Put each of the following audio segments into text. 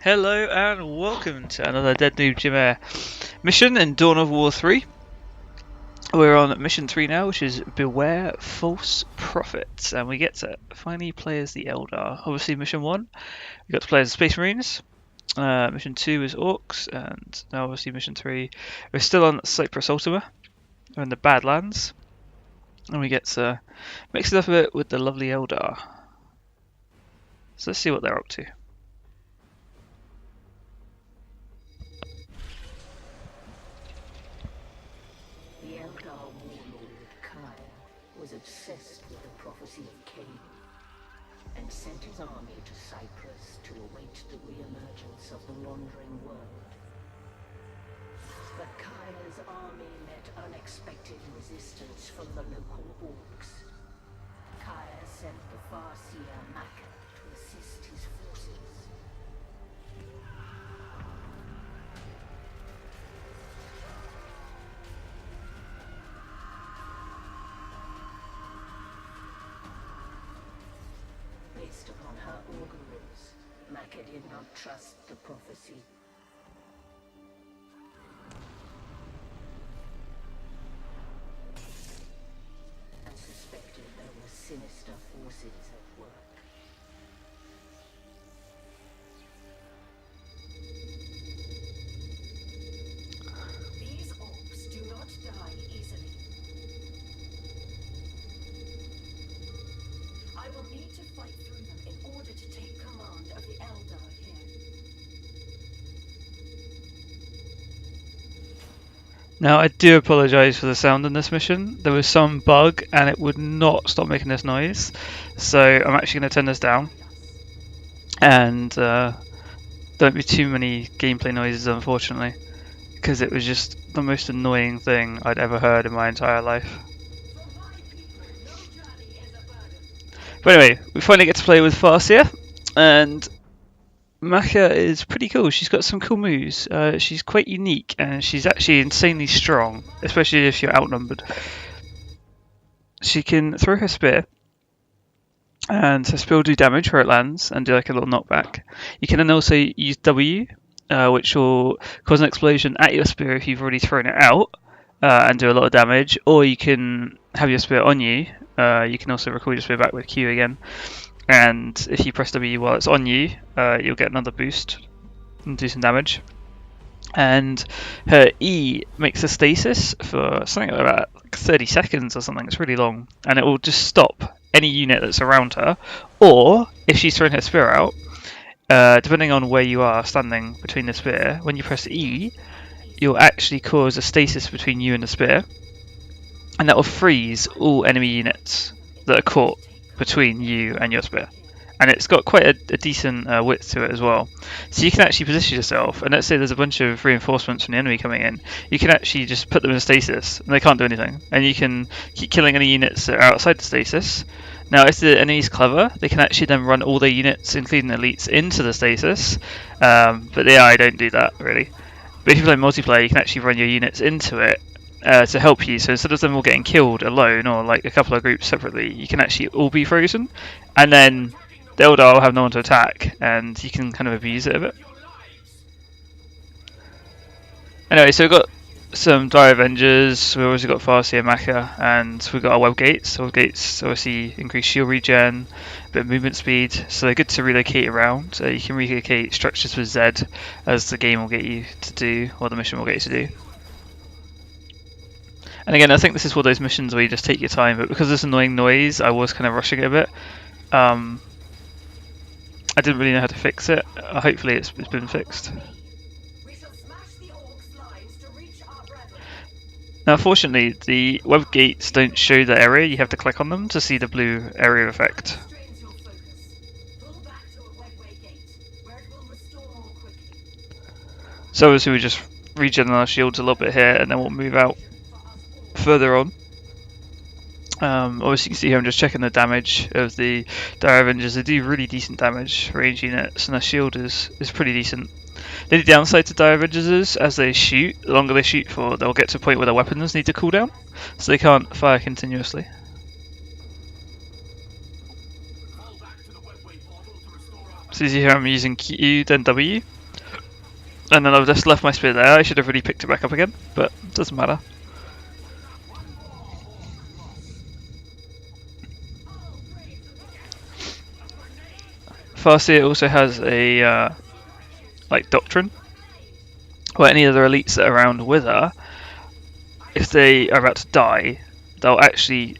Hello and welcome to another DeadNoobJimmeh mission in Dawn of War 3. We're on mission 3 now, which is Beware False Prophets, and we get to finally play as the Eldar. Obviously mission 1, we got to play as the Space Marines. Mission 2 is Orkz, and now obviously mission 3, we're still on Cyprus Ultima. We're in the Badlands, and we get to mix it up a bit with the lovely Eldar. So let's see what they're up to. Obsessed with the prophecy of Cain, and sent his army to Cyprus to await the re-emergence of the wandering world. But Kaya's army met unexpected resistance from the local Orkz. Kaya sent the Farseer Maka to assist his forces. Based upon her auguries, Maka did not trust the prophecy. And suspected there were sinister forces at work. These Orcs do not die easily. I will need to fight through them in order to take command of the Eldar here. Now I do apologise for the sound in this mission. There was some bug and it would not stop making this noise. So I'm actually going to turn this down. And don't be too many gameplay noises unfortunately. Because it was just the most annoying thing I'd ever heard in my entire life. But anyway, we finally get to play with Farseer, and Maka is pretty cool. She's got some cool moves. She's quite unique, and she's actually insanely strong, especially if you're outnumbered. She can throw her spear, and her spear will do damage where it lands, and do like a little knockback. You can then also use W, which will cause an explosion at your spear if you've already thrown it out, and do a lot of damage, or you can have your spear on you. You can also record your spear back with Q again, and if you press W while it's on you, you'll get another boost and do some damage. And her E makes a stasis for something like about 30 seconds or something. It's really long, and it will just stop any unit that's around her, or if she's thrown her spear out, depending on where you are standing between the spear, when you press E, you'll actually cause a stasis between you and the spear. And that will freeze all enemy units that are caught between you and your spear. And it's got quite a decent width to it as well. So you can actually position yourself, and let's say there's a bunch of reinforcements from the enemy coming in, you can actually just put them in stasis, and they can't do anything. And you can keep killing any units that are outside the stasis. Now, if the enemy's clever, they can actually then run all their units, including elites, into the stasis. But the AI don't do that, really. But if you play multiplayer, you can actually run your units into it, to help you. So instead of them all getting killed alone or like a couple of groups separately, you can actually all be frozen, and then the Eldar will have no one to attack, and you can kind of abuse it a bit. Anyway, so we've got some Dire Avengers, we've also got Farseer Maka, and we've got our web gates. Web gates obviously increase shield regen, a bit of movement speed, so they're good to relocate around. You can relocate structures with Z, as the game will get you to do, or the mission will get you to do. And again, I think this is one of those missions where you just take your time, but because of this annoying noise, I was kind of rushing it a bit. I didn't really know how to fix it. Hopefully it's been fixed. Now, fortunately, the web gates don't show the area. You have to click on them to see the blue area effect. So obviously we just regen our shields a little bit here, and then we'll move out further on. Obviously you can see here I'm just checking the damage of the Dire Avengers. They do really decent damage, range units, and their shield is pretty decent. The only downside to Dire Avengers is, as they shoot, the longer they shoot for, they'll get to a point where their weapons need to cool down, so they can't fire continuously. So you see here I'm using Q, then W. And then I've just left my spear there. I should have really picked it back up again, but it doesn't matter. Farseer also has a like doctrine, where any other elites that are around with her, if they are about to die, they'll actually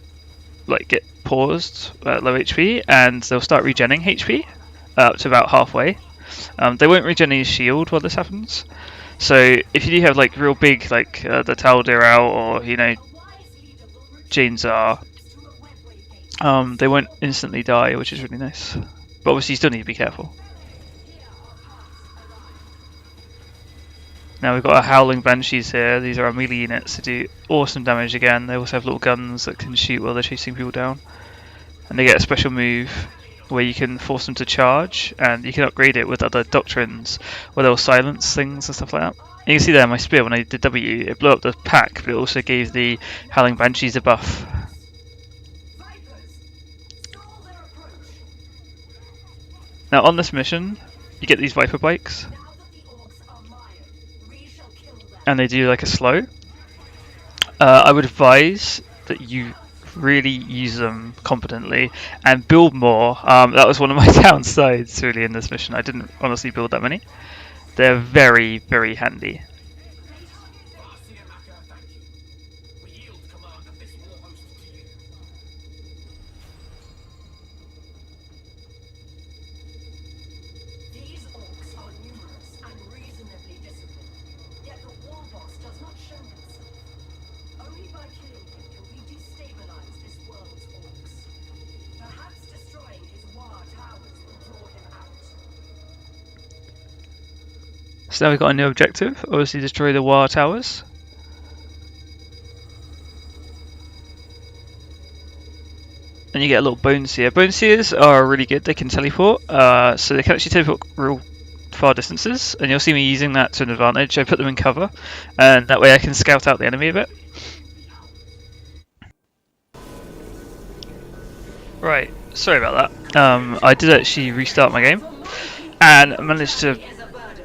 like get paused at low HP, and they'll start regenning HP up to about halfway. They won't regen his shield while this happens. So if you do have like real big, like the Taldirau or Jane Zar, they won't instantly die, which is really nice. But obviously you still need to be careful. Now we've got our Howling Banshees here. These are our melee units that do awesome damage again. They also have little guns that can shoot while they're chasing people down. And they get a special move where you can force them to charge, and you can upgrade it with other doctrines where they'll silence things and stuff like that. You can see there my spear, when I did W, it blew up the pack, but it also gave the Howling Banshees a buff. Now on this mission, you get these Viper bikes, and they do like a slow. I would advise that you really use them competently and build more. That was one of my downsides really in this mission. I didn't honestly build that many. They're very, very handy. These Orkz are numerous and reasonably disciplined, yet the war boss does not show himself. Only by killing him can we destabilize this world's Orkz. Perhaps destroying his war towers will draw him out. So now we've got a new objective, obviously destroy the war towers. And you get a little bone seer. Bone seers are really good, they can teleport, so they can actually teleport real far distances, and you'll see me using that to an advantage. I put them in cover, and that way I can scout out the enemy a bit. Right, sorry about that. I did actually restart my game, and managed to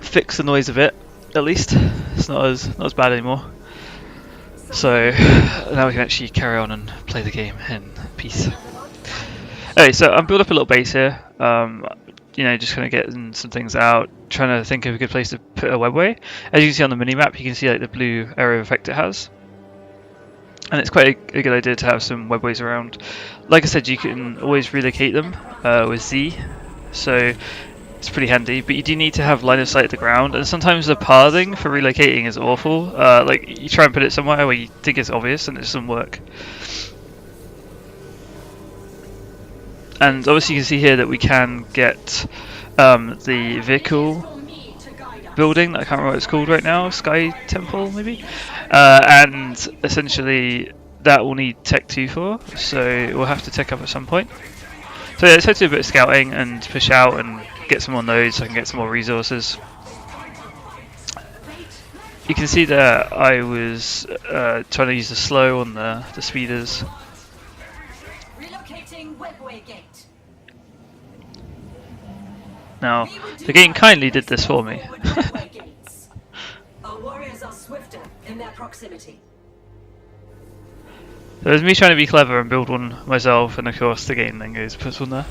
fix the noise a bit, at least. It's not as bad anymore. So now we can actually carry on and play the game in peace. Okay, so I'm built up a little base here. Just kind of getting some things out, trying to think of a good place to put a webway. As you can see on the minimap, you can see like the blue area of effect it has. And it's quite a good idea to have some webways around. Like I said, you can always relocate them with Z, so it's pretty handy, but you do need to have line of sight at the ground, and sometimes the pathing for relocating is awful. Like you try and put it somewhere where you think it's obvious and it doesn't work. And obviously you can see here that we can get the vehicle building, I can't remember what it's called right now, Sky Temple maybe? And essentially that will need Tech 2 for, so we'll have to tech up at some point. So yeah, let's head to a bit of scouting and push out and get some more nodes so I can get some more resources. You can see that I was trying to use the slow on the speeders. Now, the game kindly did this for me. Our warriors are swifter in their proximity. So it was me trying to be clever and build one myself, and of course the game then goes puts one there.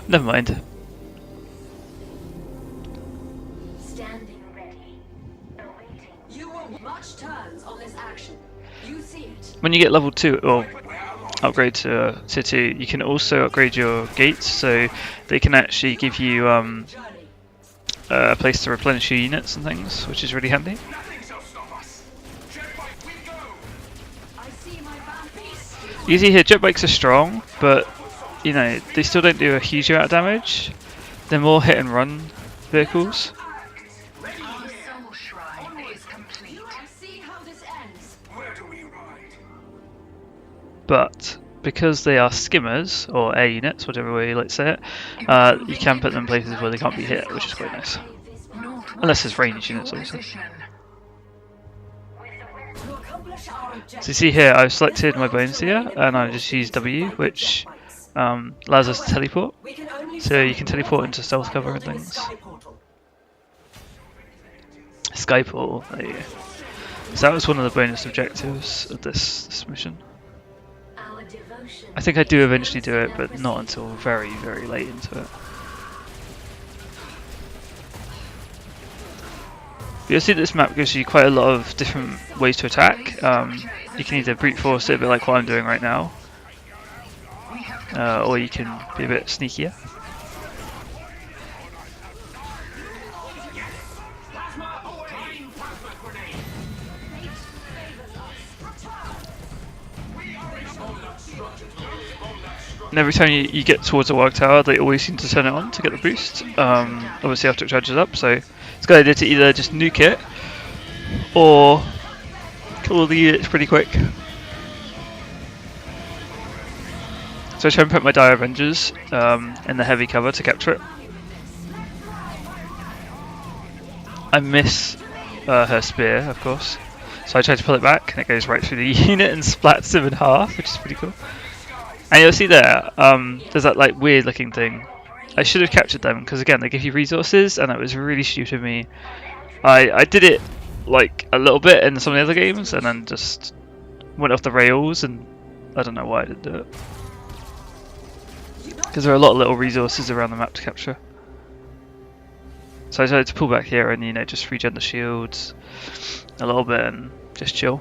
Never mind. Standing ready. Awaiting. You will watch turns on this action. You see it. When you get level 2 or upgrade to tier 2, you can also upgrade your gates, so they can actually give you a place to replenish your units and things, which is really handy. You see here, jet bikes are strong, but they still don't do a huge amount of damage. They're more hit and run vehicles. But because they are skimmers, or air units, whatever way you like to say it, you can put them in places where they can't be hit, which is quite nice. Unless it's ranged units, obviously. So you see here, I've selected my bone seer, and I've just used W, which allows us to teleport. So you can teleport into stealth cover and things. Sky portal, there you go. So that was one of the bonus objectives of this mission. I think I do eventually do it, but not until very, very late into it. You'll see that this map gives you quite a lot of different ways to attack. You can either brute force it a bit like what I'm doing right now, or you can be a bit sneakier. And every time you get towards a Warg Tower, they always seem to turn it on to get the boost. Obviously after it charges up, so it's a good idea to either just nuke it or kill all the units pretty quick. So I try and put my Dire Avengers in the heavy cover to capture it. I miss her spear, of course, so I try to pull it back and it goes right through the unit and splats him in half, which is pretty cool. And you'll see there, there's that like weird looking thing. I should have captured them because again they give you resources, and it was really stupid of me. I did it like a little bit in some of the other games and then just went off the rails, and I don't know why I didn't do it. Because there are a lot of little resources around the map to capture. So I decided to pull back here and, you know, just regen the shields a little bit and just chill.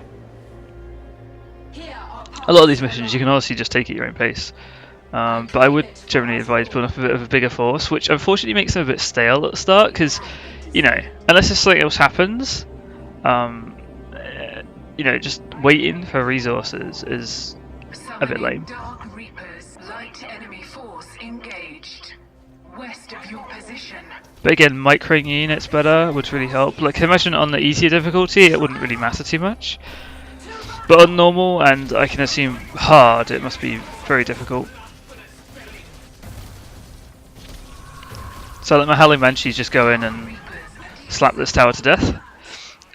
A lot of these missions you can honestly just take at your own pace. But I would generally advise building up a bit of a bigger force, which unfortunately makes them a bit stale at the start because, you know, unless something else happens, you know, just waiting for resources is a bit lame. Dark Reapers, light enemy force engaged. West of your position. But again, microing units better would really help. Like, imagine on the easier difficulty, it wouldn't really matter too much. But on normal, and I can assume hard, it must be very difficult. So let my Howling Banshees just go in and slap this tower to death,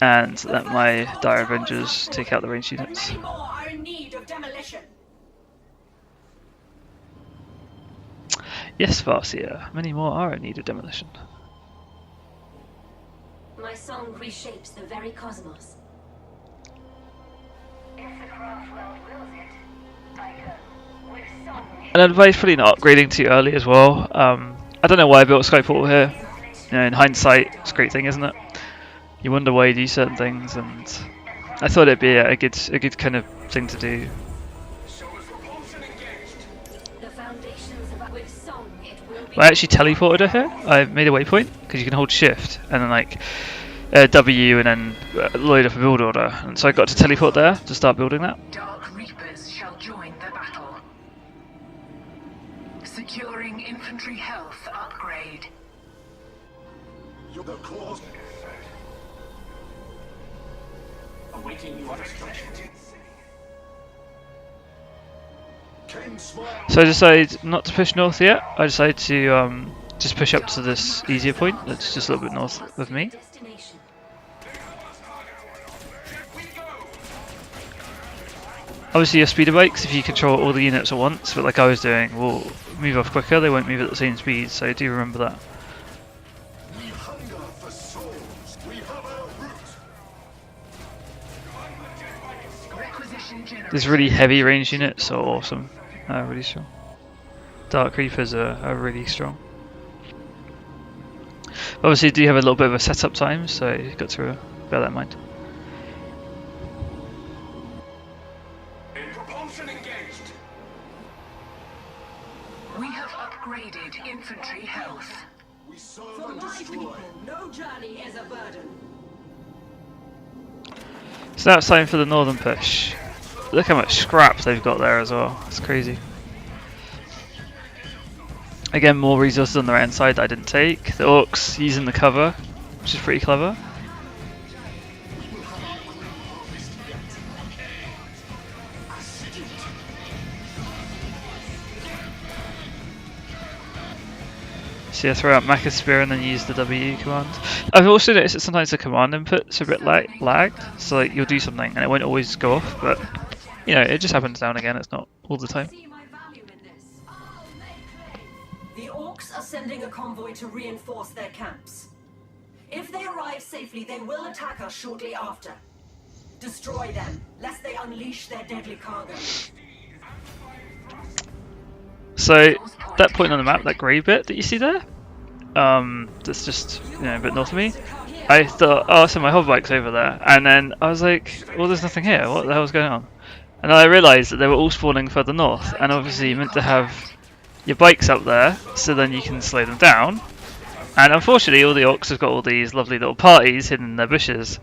and let my Dire Avengers take out the ranged units. Many more are in need of demolition. Yes, Farseer, many more are in need of demolition. My song reshapes the very cosmos. And I'd advise probably not upgrading too early as well. I don't know why I built Sky Portal here. You know, in hindsight, it's a great thing, isn't it? You wonder why you do certain things, and I thought it'd be a good kind of thing to do. I actually teleported her here. I made a waypoint because you can hold shift and then like W and then load up a build order, and so I got to teleport there to start building that. Dark Reapers shall join the battle. Securing infantry health upgrade. The claws. Awaiting your instruction. So I decided not to push north yet. I decided to just push up to this easier point that's just a little bit north of me. Obviously your speeder bikes, if you control all the units at once, but like I was doing, will move off quicker, they won't move at the same speed, so do remember that. We hunger for souls. We have our roots. These really heavy range units are awesome. Really strong. Dark Reapers are really strong. Obviously, you do have a little bit of a setup time, so you've got to bear that in mind. Propulsion engaged. We have upgraded infantry health. We serve For and my destroy. people, no journey is a burden. So now it's time for the northern push. Look how much scrap they've got there as well. It's crazy. Again, more resources on the right side that I didn't take. The Orkz using the cover, which is pretty clever. So yeah, throw out Mecha Spear and then use the W command. I've also noticed that sometimes the command input's a bit lagged, so like you'll do something and it won't always go off, but you know, it just happens now and again, it's not all the time. See my value in this. sending a convoy to reinforce their camps. If they arrive safely, they will attack us shortly after. Destroy them, lest they unleash their deadly cargo. So that point on the map, that grey bit that you see there, that's just a bit north of me. I thought, oh, so my hoverbike's over there, and then I was like, well, there's nothing here. What the hell's going on? And then I realised that they were all spawning further north, and obviously you meant to have your bikes up there, so then you can slow them down. And unfortunately, all the orcs have got all these lovely little parties hidden in their bushes,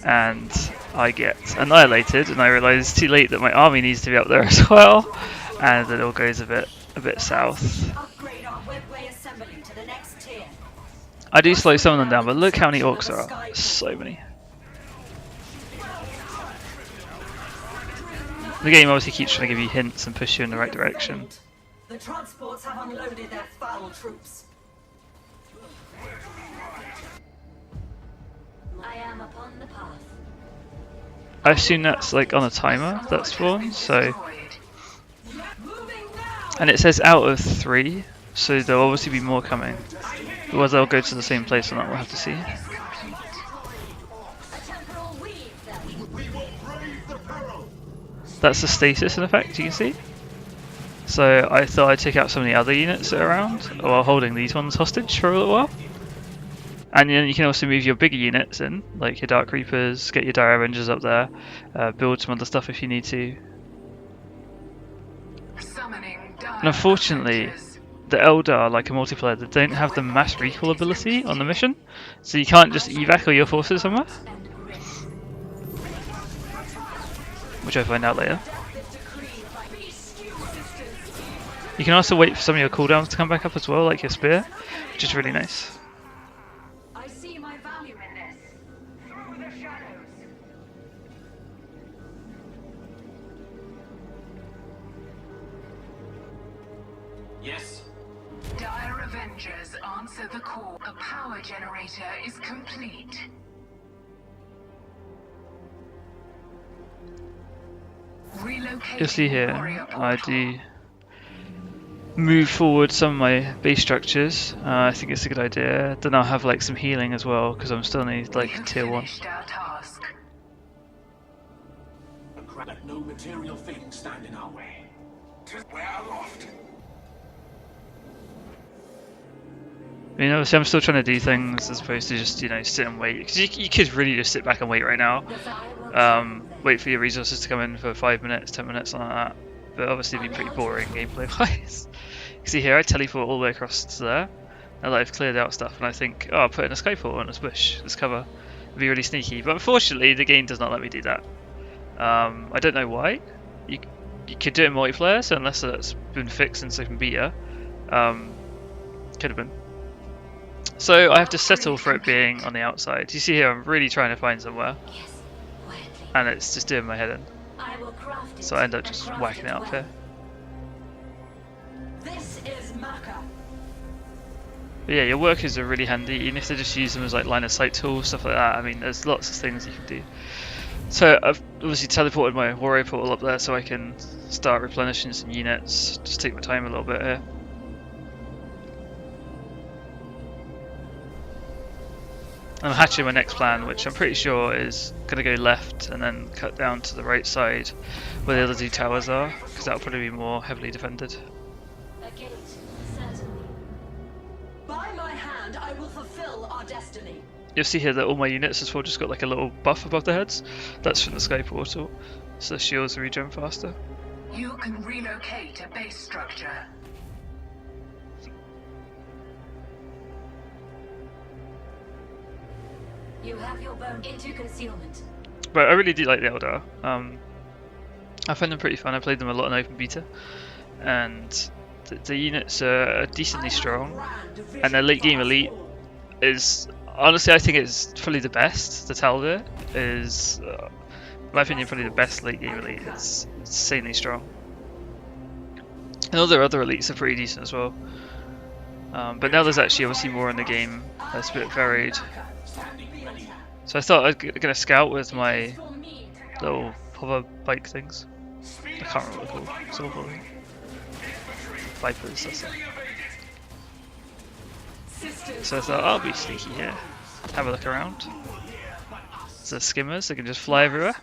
and I get annihilated. And I realise too late that my army needs to be up there as well, and it all goes a bit south. I do slow some of them down, but look how many orcs there are. So many. The game obviously keeps trying to give you hints and push you in the right direction. The transports have unloaded their foul troops. I am upon the path. I assume that's like on a timer that spawns, so. And it says out of 3, so there'll obviously be more coming. Whether they'll go to the same place or not, we'll have to see. That's the status in effect, you can see. So I thought I'd take out some of the other units that are around while holding these ones hostage for a little while. And then you can also move your bigger units in, like your Dark Reapers, get your Dire Avengers up there, build some other stuff if you need to. And unfortunately, the Eldar, like a multiplayer, they don't have the mass recall ability on the mission, so you can't just evac all your forces somewhere. Which I'll find out later. You can also wait for some of your cooldowns to come back up as well, like your spear, which is really nice. I see my value in this. Through the shadows. Yes. Dire Avengers answer the call. A power generator is complete. You'll see here, I do move forward some of my base structures. I think it's a good idea. Then I'll have like some healing as well, because I'm still only like tier 1. Let no material thing stand in our way. We're aloft. I mean, obviously I'm still trying to do things as opposed to just, sit and wait. Because you could really just sit back and wait right now. Wait for your resources to come in for 5 minutes, 10 minutes, something like that. But obviously it'd be pretty boring gameplay wise. You see here, I teleport all the way across to there. Now that I've cleared out stuff, and I think, oh, I'll put in a skyport on this bush, this cover. It'd be really sneaky. But unfortunately, the game does not let me do that. I don't know why. You could do it in multiplayer, so unless that's been fixed in open beta, could have been. So I have to settle for it being on the outside. You see here, I'm really trying to find somewhere, and it's just doing my head in. So I end up just whacking it up here. This is Maka. But yeah, your workers are really handy, even if they just use them as like line of sight tools, stuff like that. I mean, there's lots of things you can do. So I've obviously teleported my warrior portal up there so I can start replenishing some units. Just take my time a little bit here. I'm hatching my next plan, which I'm pretty sure is going to go left and then cut down to the right side where the other 2 towers are, because that'll probably be more heavily defended. A gate, certainly. By my hand, I will fulfill our destiny. You'll see here that all my units as well just got like a little buff above their heads. That's from the sky portal, so the shields regen faster. You can relocate a base structure. You have your bone into concealment. But I really do like the Eldar. I find them pretty fun. I played them a lot in open beta, and the units are decently strong, and their late game elite is honestly, I think it's probably the best. The Taldir is, in my opinion, probably the best late game elite. It's insanely strong, and all their other elites are pretty decent as well. But now there's actually obviously more in the game that's a bit varied. So I thought I'd get a scout with my little hover bike things. I can't remember what they're called. Vipers, that's it. So I thought I'll be sneaky here. Have a look around. So skimmers, they can just fly everywhere.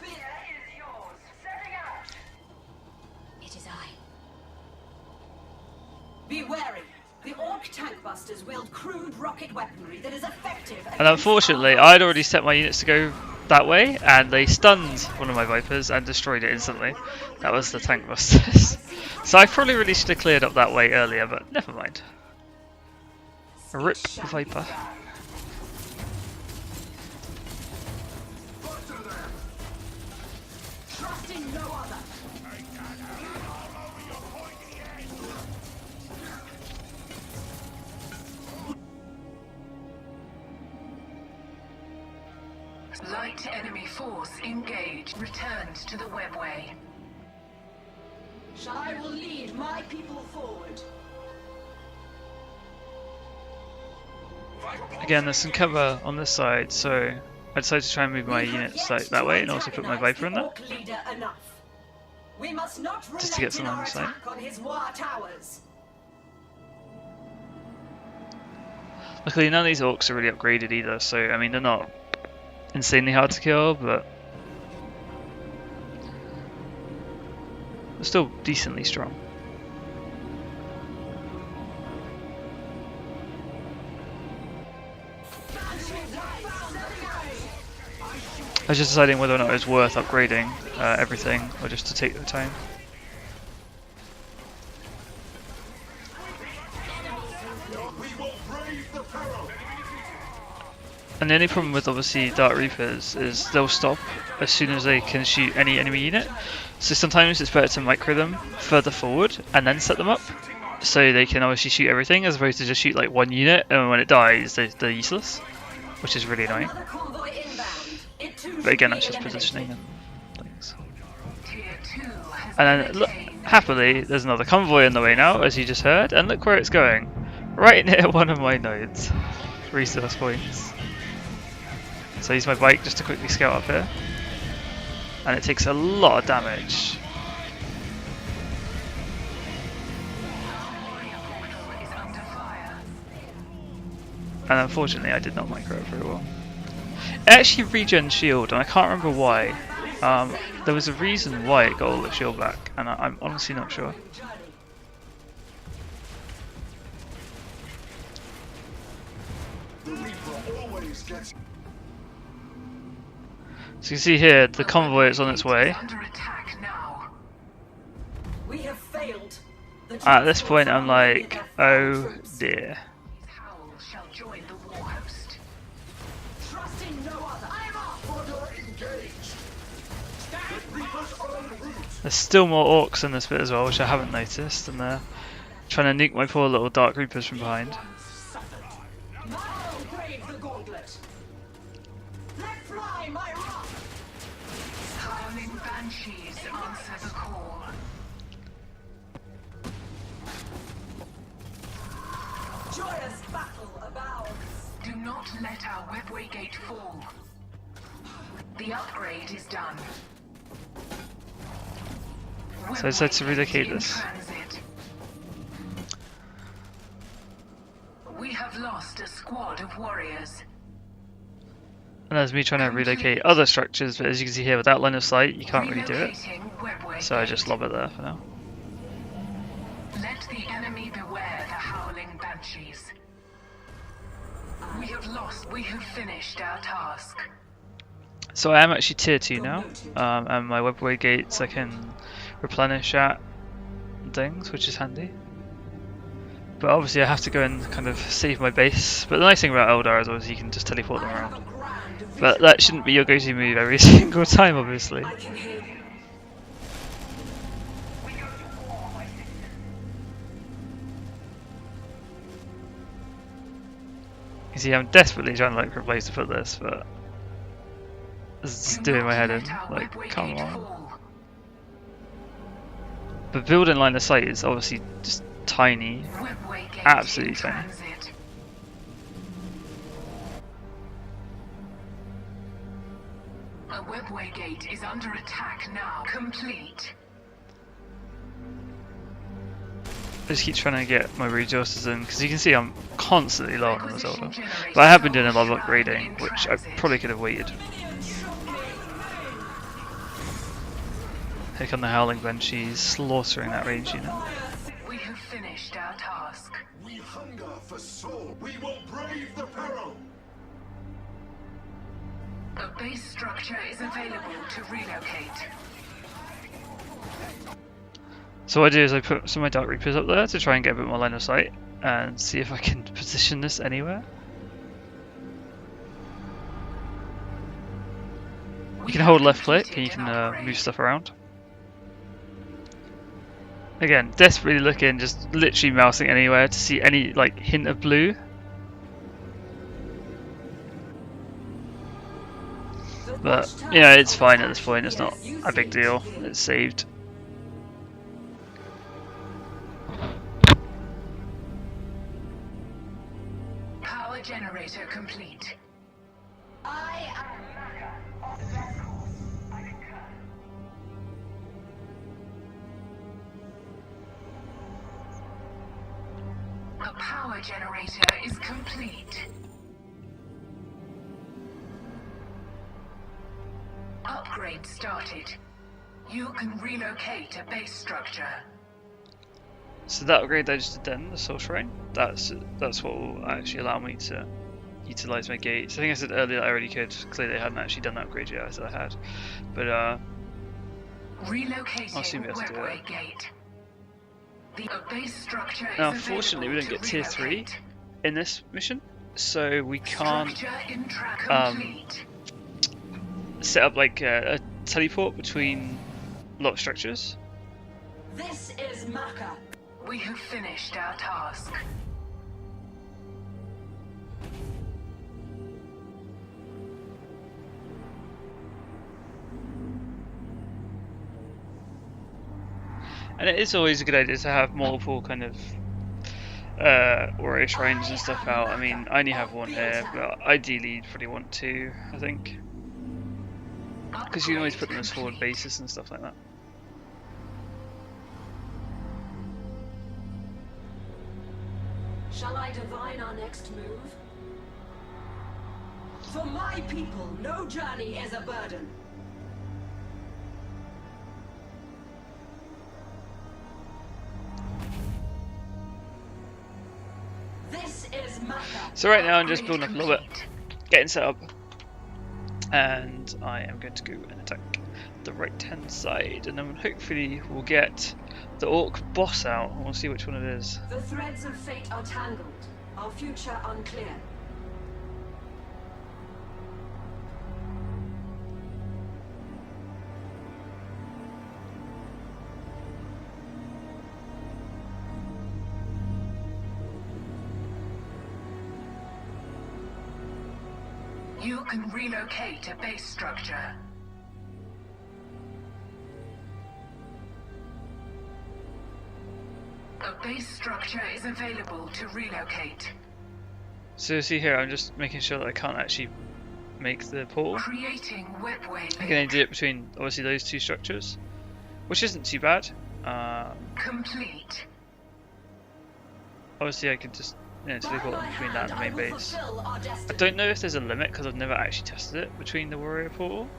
It is I. Be wary. The Orc tank busters wield crude rocket weaponry that is effective. And unfortunately, I'd already set my units to go that way, and they stunned one of my Vipers and destroyed it instantly. That was the tank busters. So I probably really should have cleared up that way earlier, but never mind. RIP Viper. Trust in no other. Light enemy force engaged. Returned to the webway. I will lead my people forward. Again, there's some cover on this side, so I decided to try and move my units like that way and also put my Viper in there. We must not Just to get some line of sight. on his war towers. Luckily, none of these Orcs are really upgraded either, so I mean, they're not insanely hard to kill, but they're still decently strong. I was just deciding whether or not it was worth upgrading everything, or just to take the time. And the only problem with obviously Dark Reapers is they'll stop as soon as they can shoot any enemy unit. So sometimes it's better to micro them further forward and then set them up, so they can obviously shoot everything as opposed to just shoot like one unit, and when it dies they're useless, which is really annoying. But again, that's just positioning and things. And then look, happily there's another convoy on the way now, as you just heard, and look where it's going. Right near one of my nodes. Resource points. So I use my bike just to quickly scout up here. And it takes a lot of damage. And unfortunately I did not micro it very well. It actually regen shield, and I can't remember why. There was a reason why it got all the shield back, and I'm honestly not sure. So you can see here, the convoy is on its way. At this point I'm like, oh dear. There's still more Orcs in this bit as well, which I haven't noticed, and they're trying to nuke my poor little Dark Reapers from behind. Do not let our webway gate fall. The upgrade is done. So I decided to relocate this. We have lost a squad of warriors. And there's me trying to relocate other structures, but as you can see here, without line of sight, you can't really do it. So I just lob it there for now. Let the enemy beware the howling banshees. We have finished our task. So I am actually tier 2 now, and my webway gates I can replenish at and things, which is handy. But obviously I have to go and kind of save my base. But the nice thing about Eldar is obviously you can just teleport them around. But that shouldn't be your go-to move every single time, obviously. You see, I'm desperately trying to like replace to put this, but it's just doing my head in. Like, come on. But building line of sight is obviously just tiny, absolutely tiny. A webway gate is under attack now. Complete. I just keep trying to get my resources in because you can see I'm constantly low on Zelda. But I have been doing a lot of upgrading, which I probably could have waited. Here come the Howling Banshees, slaughtering that range unit. We have finished our task. We hunger for soul. We will brave the peril. A base structure is available to relocate. So what I do is I put some of my Dark Reapers up there to try and get a bit more line of sight and see if I can position this anywhere. You can hold left click and you can move stuff around. Again, desperately looking, just literally mousing anywhere to see any like hint of blue. But yeah, it's fine at this point, it's not a big deal, it's saved. Power generator complete. I am Maka of the Death Course. I concur. A power generator is complete. Upgrade started. You can relocate a base structure. So that upgrade that I just did then, the Soul Shrine, that's what will actually allow me to utilize my gates. I think I said earlier that I already could. Clearly I hadn't actually done that upgrade yet, as I had. But Relocating webway gate. The base structure now is unfortunately we don't available get to tier 3 relocate. in this mission, so we can't Structure complete. set up like a teleport between a lot of structures. This is Maka. We have finished our task. And it is always a good idea to have multiple kind of warrior shrines and stuff out. I mean, I only have one here, but ideally you'd probably want two, I think. Because you can always put them as forward bases and stuff like that. Shall I divine our next move? For my people, no journey is a burden. This is Maka. So right now I'm just building up a little bit, getting set up, and I am going to go and attack the right hand side, and then hopefully we'll get the Orc boss out, and we'll see which one it is. The threads of fate are tangled, our future unclear. You can relocate a base structure. A base structure is available to relocate. So see here, I'm just making sure that I can't actually make the portal. Creating webway. I can only do it between obviously those two structures, which isn't too bad. Complete. Obviously I could just teleport between that and the main base. I don't know if there's a limit because I've never actually tested it between the warrior portal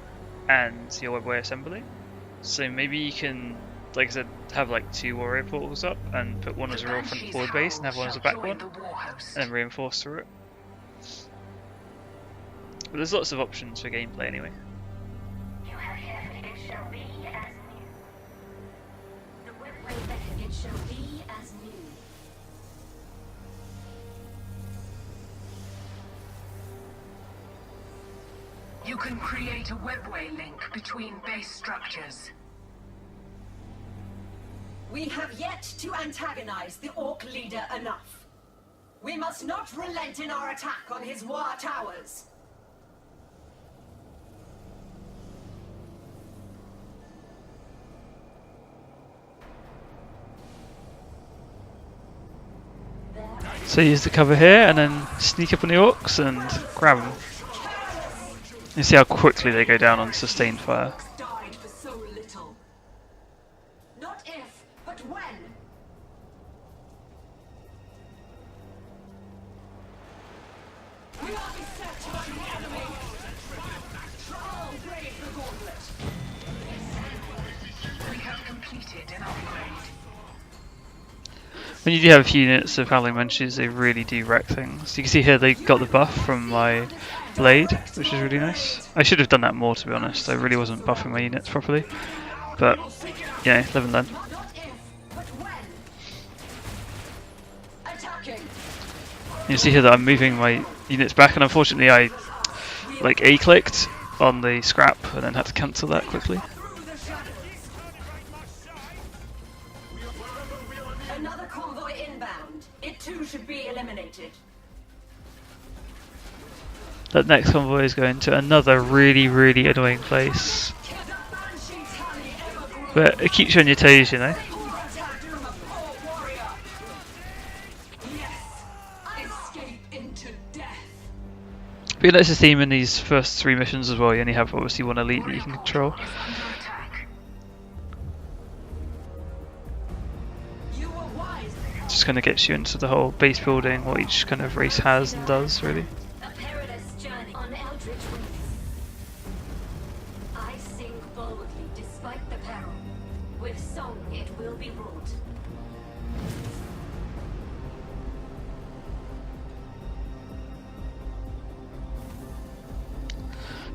and your webway assembly. So maybe you can, like I said, have like two warrior portals up and put one as a real front forward base and have one as a back one, and then reinforce through it. But there's lots of options for gameplay anyway. You have here, it shall be as new. The webway beckon, it shall be as new. You can create a webway link between base structures. We have yet to antagonize the Orc leader enough. We must not relent in our attack on his war towers. So use the cover here and then sneak up on the Orcs and grab them. You see how quickly they go down on sustained fire. Died for so little. Not if, but when. When you do have a few units of Howling Banshees, they really do wreck things. You can see here they got the buff from my blade, which is really nice. I should have done that more, to be honest. I really wasn't buffing my units properly. But, yeah, live and learn. You see here that I'm moving my units back, and unfortunately I like A-clicked on the scrap and then had to cancel that quickly. Another convoy inbound. It too should be eliminated. That next convoy is going to another really, really annoying place. But it keeps you on your toes, you know. But you notice the theme in these first 3 missions as well. You only have obviously one elite that you can control. Just kind of gets you into the whole base building, what each kind of race has and does, really. A perilous journey on Eldritch wings. I sing boldly despite the peril. With song it will be wrought.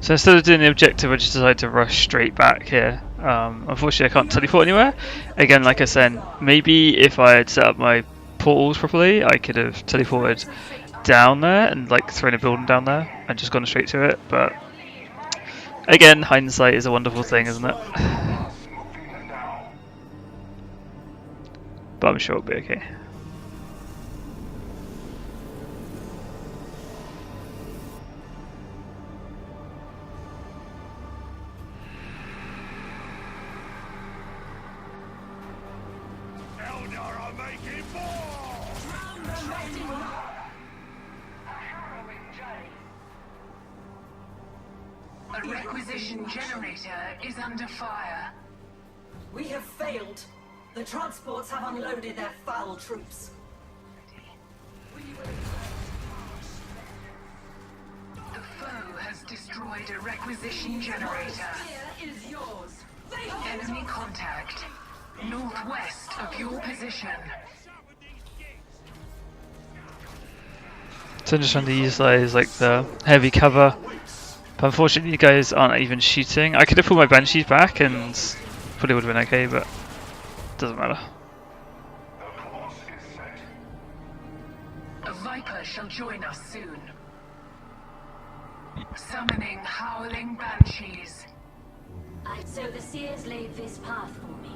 So instead of doing the objective, I just decided to rush straight back here. Unfortunately, I can't teleport anywhere. Again, like I said, maybe if I had set up my portals properly, I could have teleported down there and like thrown a building down there and just gone straight to it. But again, hindsight is a wonderful thing, isn't it? But I'm sure it'll be okay. A requisition generator is under fire. We have failed. The transports have unloaded their foul troops. The foe has destroyed a requisition generator. Is yours. Enemy contact. Northwest of your position. So I'm just trying to use that as like the heavy cover. But unfortunately you guys aren't even shooting. I could have pulled my Banshees back and probably would have been okay, but it doesn't matter. A Viper shall join us soon. Summoning Howling Banshees. So the seers laid this path for me.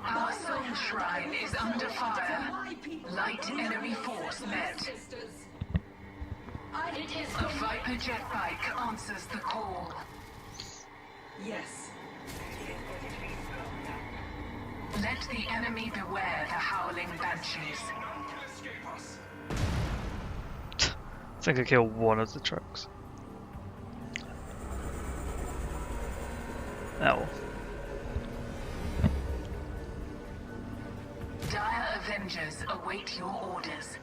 Our soul shrine is under fire. Light enemy force met. A Viper jet bike answers the call. Yes. Let the enemy beware the Howling Banshees. I think I killed one of the trucks. Oh. Dire Avengers await your orders.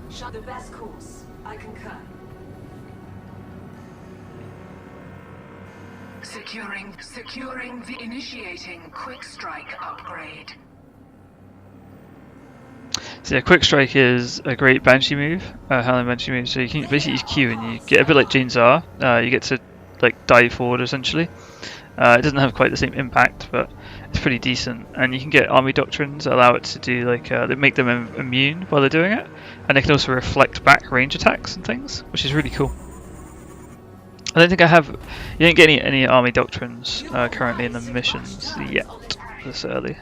Shot the best course. I concur. Securing the initiating quick strike upgrade. So yeah, quick strike is a great Banshee move, Howling Banshee move. So you can basically use Q and you get a bit like Jane's R. You get to like dive forward essentially. It doesn't have quite the same impact, but it's pretty decent. And you can get army doctrines that allow it to do like they make them immune while they're doing it, and they can also reflect back range attacks and things, which is really cool. I don't think I have. You don't get any army doctrines currently in the missions yet this early.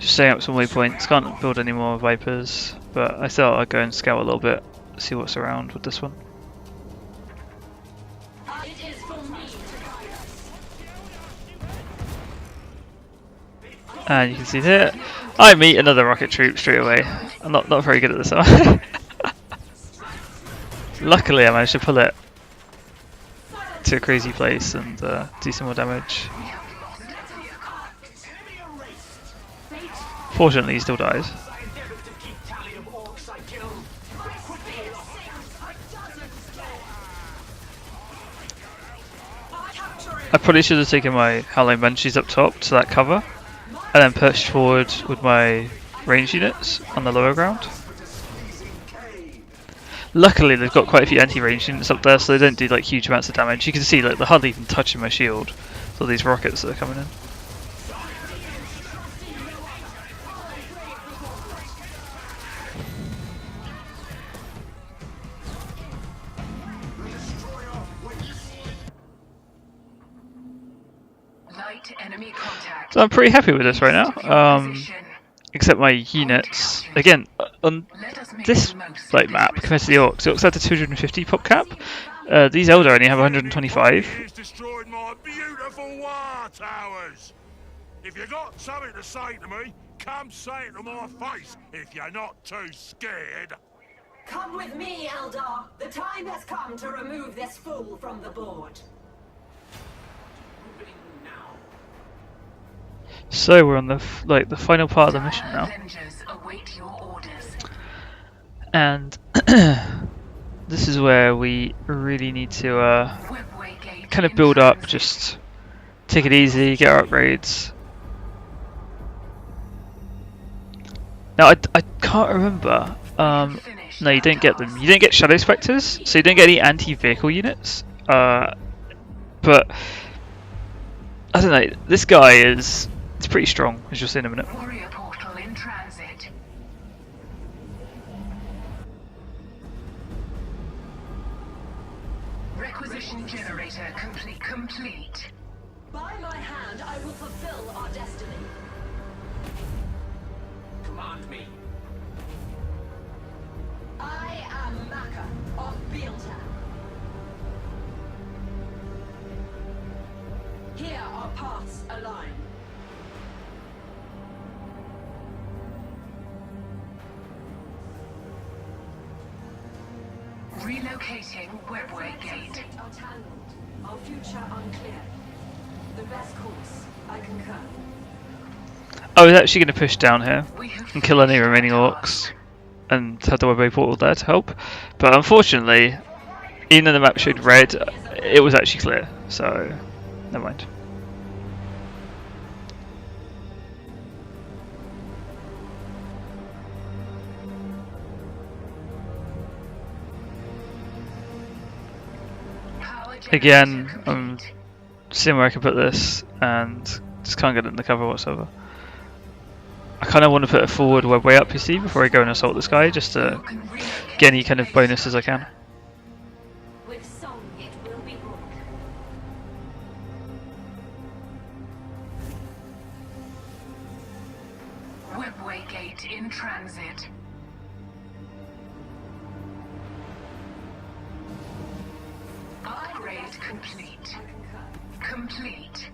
Just setting up some waypoints. Can't build any more Vipers, but I thought I'd go and scout a little bit, see what's around with this one. It is for me to guide us. And you can see here, I meet another rocket troop straight away. I'm not very good at this, am I? Luckily I managed to pull it to a crazy place and do some more damage. Fortunately he still dies. I probably should have taken my Howling Banshees up top to that cover and then pushed forward with my range units on the lower ground. Luckily they've got quite a few anti-range units up there, so they don't do like huge amounts of damage. You can see like they're hardly even touching my shield for these rockets that are coming in. Light enemy contact. So I'm pretty happy with this right now. Except my units, again, on this like map compared to the Orkz had the 250 pop cap. These Eldar only have 125. He's destroyed my beautiful war towers. If you got something to say to me, come say it to my face if you're not too scared. Come with me, Eldar. The time has come to remove this fool from the board. So we're on the the final part of the mission now, Await your orders. and this is where we really need to kind of build up, just take it easy, get our upgrades. Now I can't remember. No, you don't get them. You don't get Shadow Spectres, so you don't get any anti-vehicle units. But I don't know. This guy is. It's pretty strong, as you'll see in a minute. Warrior portal in transit. Requisition generator complete. By my hand, I will fulfill our destiny. Command me. I am Maka of Beeltan. Here our paths align. Relocating webway gate. Our tangled, our future unclear. The best course, I concur. I was actually going to push down here and kill any remaining Orkz and have the webway portal there to help, but unfortunately, even though the map showed red, it was actually clear, so never mind. Again, I'm seeing where I can put this and just can't get it in the cover whatsoever. I kind of want to put a forward webway up, you see, before I go and assault this guy, just to get any kind of bonus as I can. With song it will be brought. Webway gate in transit. Upgrade complete. Complete.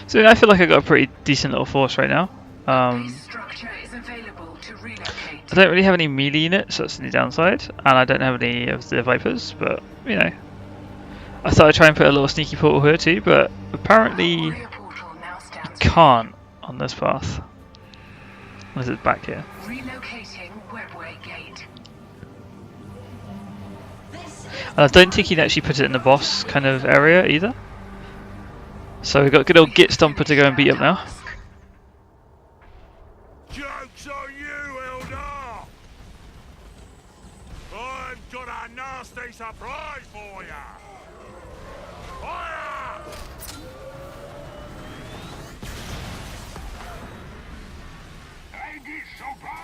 So I feel like I got a pretty decent little force right now. Base structure is available to relocate. I don't really have any melee units, so that's the only downside, and I don't have any of the Vipers, but you know. I thought I'd try and put a little sneaky portal here too, but apparently Warrior portal now stands can't on this path. Unless it's back here. relocating webway gate. And I don't think he'd actually put it in the boss kind of area either. So we've got good old Git Stomper to go and beat up now. Joke's on you, Eldar! I've got a nasty surprise for ya! Fire! Ain't it super?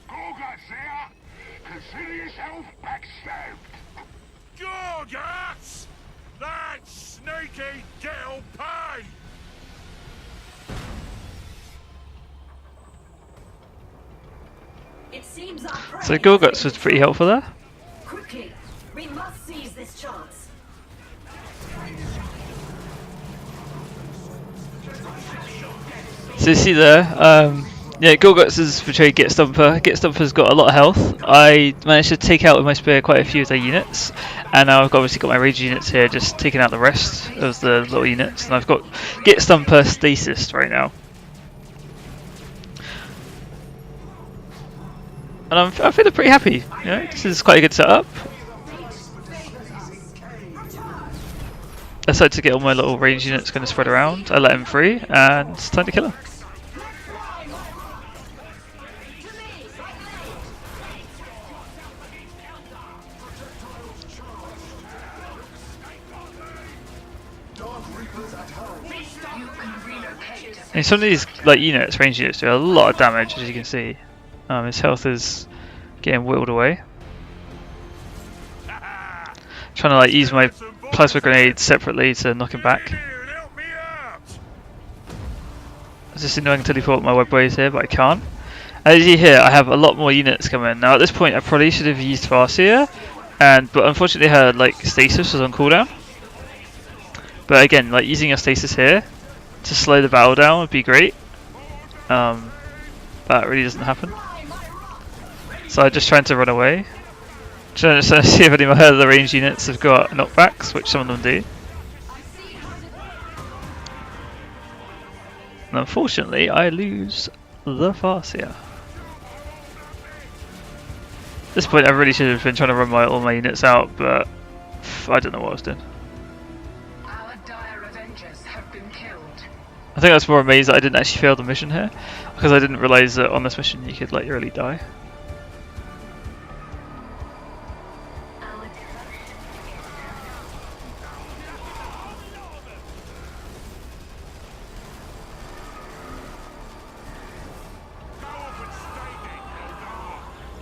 Gorguts here! Consider yourself backstabbed. Gorguts! That sneaky girl pay! It seems our prey So Gorguts was pretty helpful there. Quickly, we must seize this chance. So you see there, yeah, Gorguts has betrayed Git Stomper. Git Stomper's got a lot of health. I managed to take out with my spear quite a few of their units, and now I've obviously got my rage units here, just taking out the rest of the little units, and I've got Git Stomper stasis right now. And I'm feeling pretty happy. You know, this is quite a good setup. I decided to get all my little range units kind of spread around. I let him free, and it's time to kill him. And some of these like units, range units, do a lot of damage, as you can see. His health is getting whittled away. Trying to like use my plasma grenade separately to knock him back. I just didn't know I can teleport my web waves here, but I can't. As you see here, I have a lot more units coming. Now at this point, I probably should have used Farseer, but unfortunately her like stasis was on cooldown. But again, like using a stasis here to slow the battle down would be great. That really doesn't happen. So I'm just trying to run away. Trying to see if any of my other range units have got knockbacks, which some of them do. And unfortunately, I lose the Farseer. At this point, I really should have been trying to run all my units out, but I don't know what I was doing. Our dire Avengers have been killed. I think I was more amazed that I didn't actually fail the mission here, because I didn't realise that on this mission you could like really die.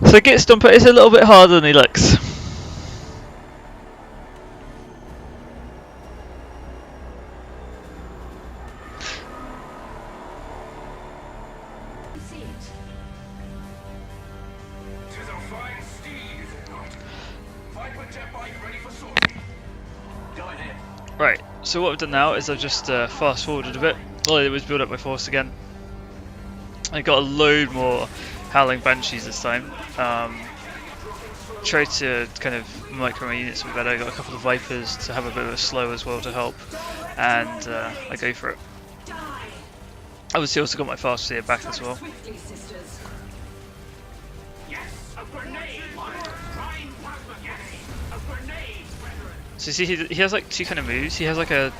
So Git Stomper is a little bit harder than he looks. Right, so what I've done now is I've just fast forwarded a bit. All I did was build up my force again. I got a load more Howling Banshees this time. Tried to kind of micro my units a bit better. I got a couple of Vipers to have a bit of a slow as well to help, and I go for it. Obviously also got my Farseer back as well. So you see he has like two kind of moves. He has like a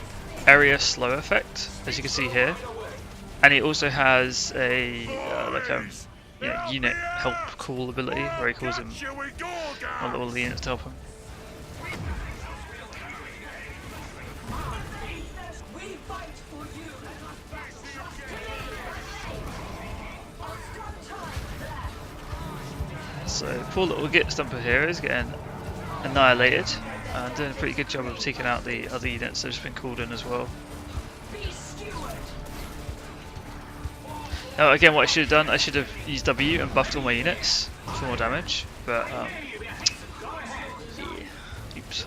area slow effect, as you can see here, and he also has a unit help call ability where he calls him all the units to help him. So poor little Git Stomper here is getting annihilated. Doing a pretty good job of taking out the other units that have just been called in as well. Now again, what I should have done, I should have used W and buffed all my units for more damage, but yeah. Oops.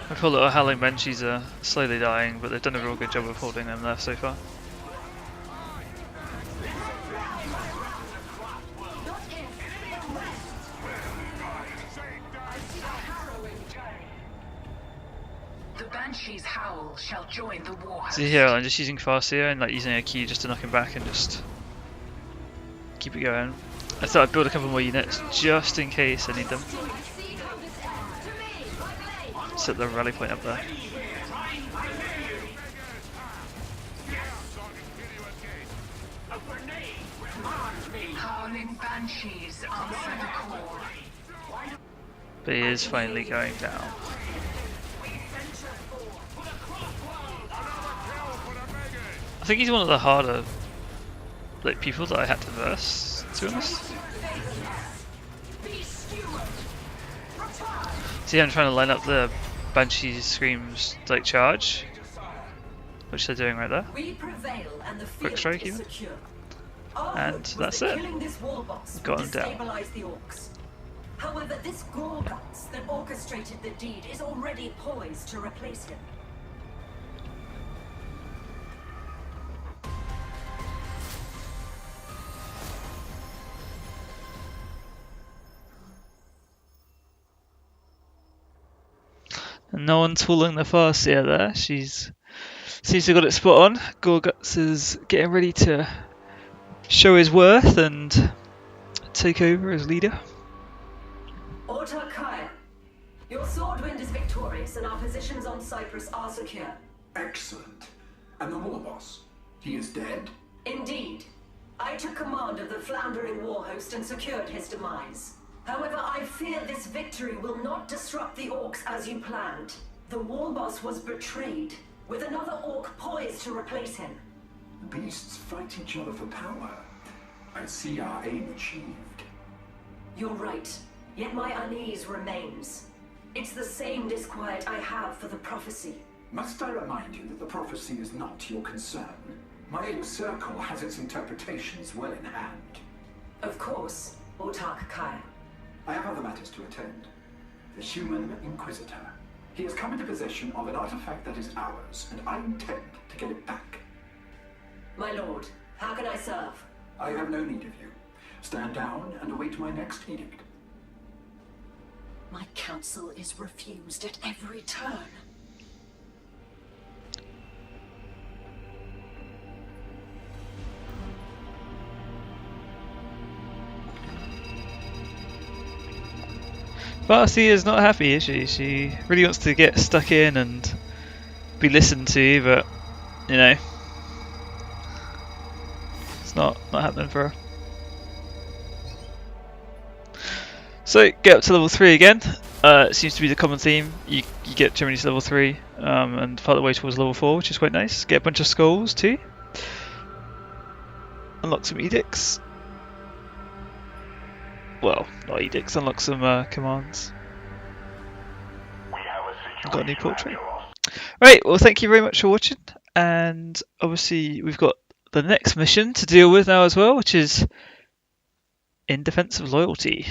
My poor little Howling Banshees are slowly dying, but they've done a real good job of holding them there so far. The Banshee's howl shall join the war. See here, I'm just using Farseer and like using a key just to knock him back and just keep it going. I thought I'd build a couple more units just in case I need them. Set the rally point up there. Howling Banshees answer the call. But he is finally going down. I think he's one of the harder like people that I had to verse, to be honest. See, I'm trying to line up the Banshee Scream's like charge, which they're doing right there. We prevail and the Quick field strike is even. secure. Our And hope was that's that it. killing this wall boss Got would him down. destabilize the Orks. However, this Gorguts that orchestrated the deed is already poised to replace him. And no one's fooling the Farseer there. She's seems to have got it spot on. Gorguts is getting ready to show his worth and take over as leader. Orkz, your Swordwind is victorious and our positions on Cyprus are secure. Excellent. And the war boss? He is dead? Indeed. I took command of the floundering war host and secured his demise. However, I fear this victory will not disrupt the Orks as you planned. The war boss was betrayed, with another Ork poised to replace him. The beasts fight each other for power. I see our aim achieved. You're right, yet my unease remains. It's the same disquiet I have for the prophecy. Must I remind you that the prophecy is not your concern? My inner circle has its interpretations well in hand. Of course, Orkz. I have other matters to attend. The human Inquisitor. He has come into possession of an artifact that is ours, and I intend to get it back. My lord, how can I serve? I have no need of you. Stand down and await my next edict. My counsel is refused at every turn. Farseer is not happy, is she? She really wants to get stuck in and be listened to, but you know, it's not happening for her. So get up to level 3 again. It seems to be the common theme. You get generally to level 3 and part of the way towards level 4, which is quite nice. Get a bunch of skulls too. Unlock some edicts. Well, not edicts. Unlock some commands. I've got a new portrait. Right, well thank you very much for watching, and obviously we've got the next mission to deal with now as well, which is In Defense of Loyalty.